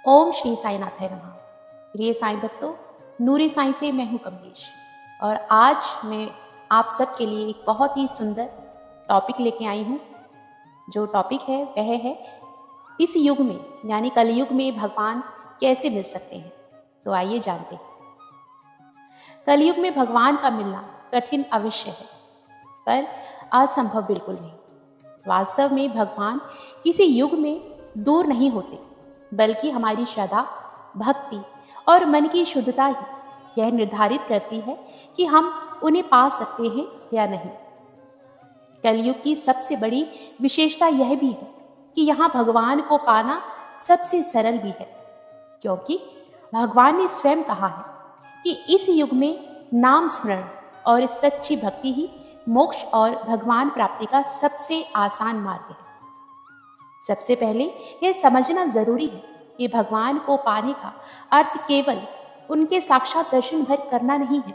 ओम श्री साईनाथाय नमः। प्रिय साईं भक्तों, नूरे साईं से मैं हूँ कमलेश और आज मैं आप सबके लिए एक बहुत ही सुंदर टॉपिक लेके आई हूँ। जो टॉपिक है वह है इस युग में यानी कलयुग में भगवान कैसे मिल सकते हैं। तो आइए जानते हैं। कलयुग में भगवान का मिलना कठिन अवश्य है, पर असंभव बिल्कुल नहीं। वास्तव में भगवान किसी युग में दूर नहीं होते, बल्कि हमारी श्रद्धा, भक्ति और मन की शुद्धता ही यह निर्धारित करती है कि हम उन्हें पा सकते हैं या नहीं। कलयुग की सबसे बड़ी विशेषता यह भी है कि यहाँ भगवान को पाना सबसे सरल भी है, क्योंकि भगवान ने स्वयं कहा है कि इस युग में नाम स्मरण और सच्ची भक्ति ही मोक्ष और भगवान प्राप्ति का सबसे आसान मार्ग है। सबसे पहले यह समझना जरूरी है कि भगवान को पाने का अर्थ केवल उनके साक्षात दर्शन भर करना नहीं है।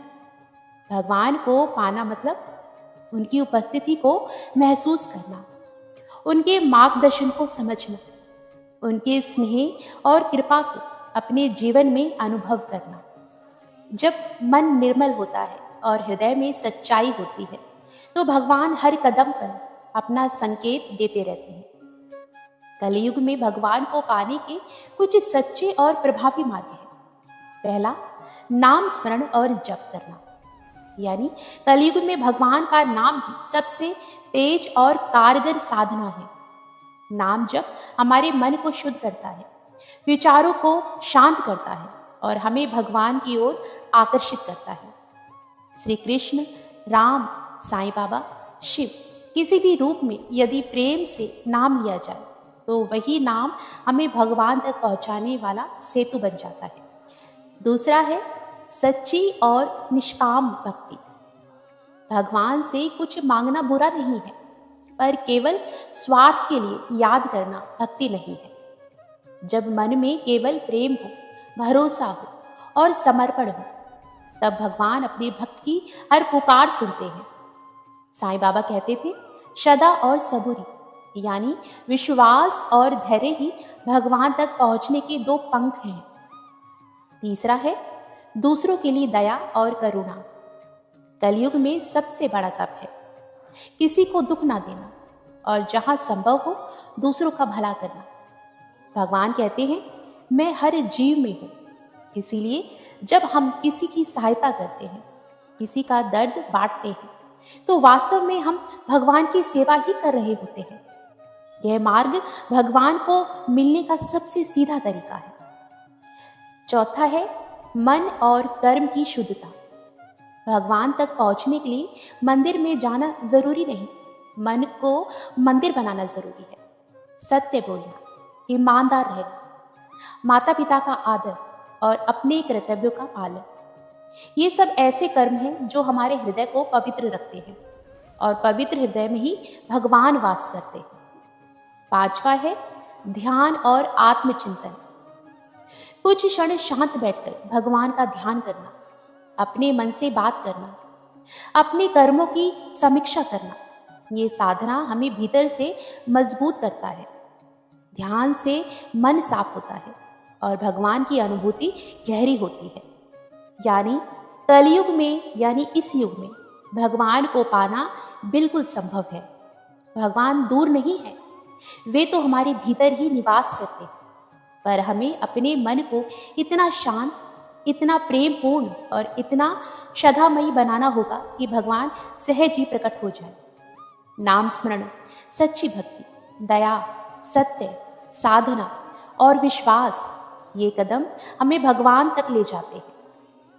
भगवान को पाना मतलब उनकी उपस्थिति को महसूस करना, उनके मार्गदर्शन को समझना, उनके स्नेह और कृपा को अपने जीवन में अनुभव करना। जब मन निर्मल होता है और हृदय में सच्चाई होती है, तो भगवान हर कदम पर अपना संकेत देते रहते हैं। कलयुग में भगवान को पाने के कुछ सच्चे और प्रभावी मार्ग हैं। पहला, नाम स्मरण और जप करना, यानी कलयुग में भगवान का नाम ही सबसे तेज और कारगर साधना है। नाम जप हमारे मन को शुद्ध करता है, विचारों को शांत करता है और हमें भगवान की ओर आकर्षित करता है। श्री कृष्ण, राम, साईं बाबा, शिव किसी भी रूप में यदि प्रेम से नाम लिया जाए तो वही नाम हमें भगवान तक पहुंचाने वाला सेतु बन जाता है। दूसरा है सच्ची और निष्काम भक्ति। भगवान से कुछ मांगना बुरा नहीं है, पर केवल स्वार्थ के लिए याद करना भक्ति नहीं है। जब मन में केवल प्रेम हो, भरोसा हो और समर्पण हो, तब भगवान अपने भक्त की हर पुकार सुनते हैं। साईं बाबा कहते थे, श्रद्धा और सबूरी यानी विश्वास और धैर्य ही भगवान तक पहुंचने के दो पंख हैं। तीसरा है दूसरों के लिए दया और करुणा। कलयुग में सबसे बड़ा तप है किसी को दुख ना देना और जहां संभव हो दूसरों का भला करना। भगवान कहते हैं, मैं हर जीव में हूं। इसीलिए जब हम किसी की सहायता करते हैं, किसी का दर्द बांटते हैं, तो वास्तव में हम भगवान की सेवा ही कर रहे होते हैं। यह मार्ग भगवान को मिलने का सबसे सीधा तरीका है। चौथा है मन और कर्म की शुद्धता। भगवान तक पहुंचने के लिए मंदिर में जाना जरूरी नहीं, मन को मंदिर बनाना जरूरी है। सत्य बोलना, ईमानदार रहना, माता पिता का आदर और अपने कर्तव्यों का पालन, ये सब ऐसे कर्म हैं जो हमारे हृदय को पवित्र रखते हैं और पवित्र हृदय में ही भगवान वास करते हैं। पांचवा है ध्यान और आत्मचिंतन। कुछ क्षण शांत बैठकर भगवान का ध्यान करना, अपने मन से बात करना, अपने कर्मों की समीक्षा करना, ये साधना हमें भीतर से मजबूत करता है। ध्यान से मन साफ होता है और भगवान की अनुभूति गहरी होती है। यानी कलयुग में यानी इस युग में भगवान को पाना बिल्कुल संभव है। भगवान दूर नहीं है, वे तो हमारे भीतर ही निवास करते हैं, पर हमें अपने मन को इतना शांत, इतना प्रेमपूर्ण और इतना श्रद्धामयी बनाना होगा कि भगवान सहज ही प्रकट हो जाए। नाम स्मरण, सच्ची भक्ति, दया, सत्य, साधना और विश्वास, ये कदम हमें भगवान तक ले जाते हैं।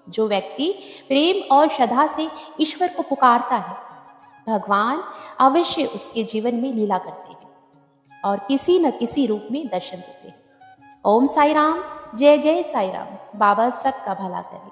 जो व्यक्ति प्रेम और श्रद्धा से ईश्वर को पुकारता है, भगवान अवश्य उसके जीवन में लीला करते हैं और किसी न किसी रूप में दर्शन देते हैं। ओम साई राम, जय जय साई राम। बाबा सबका भला करे।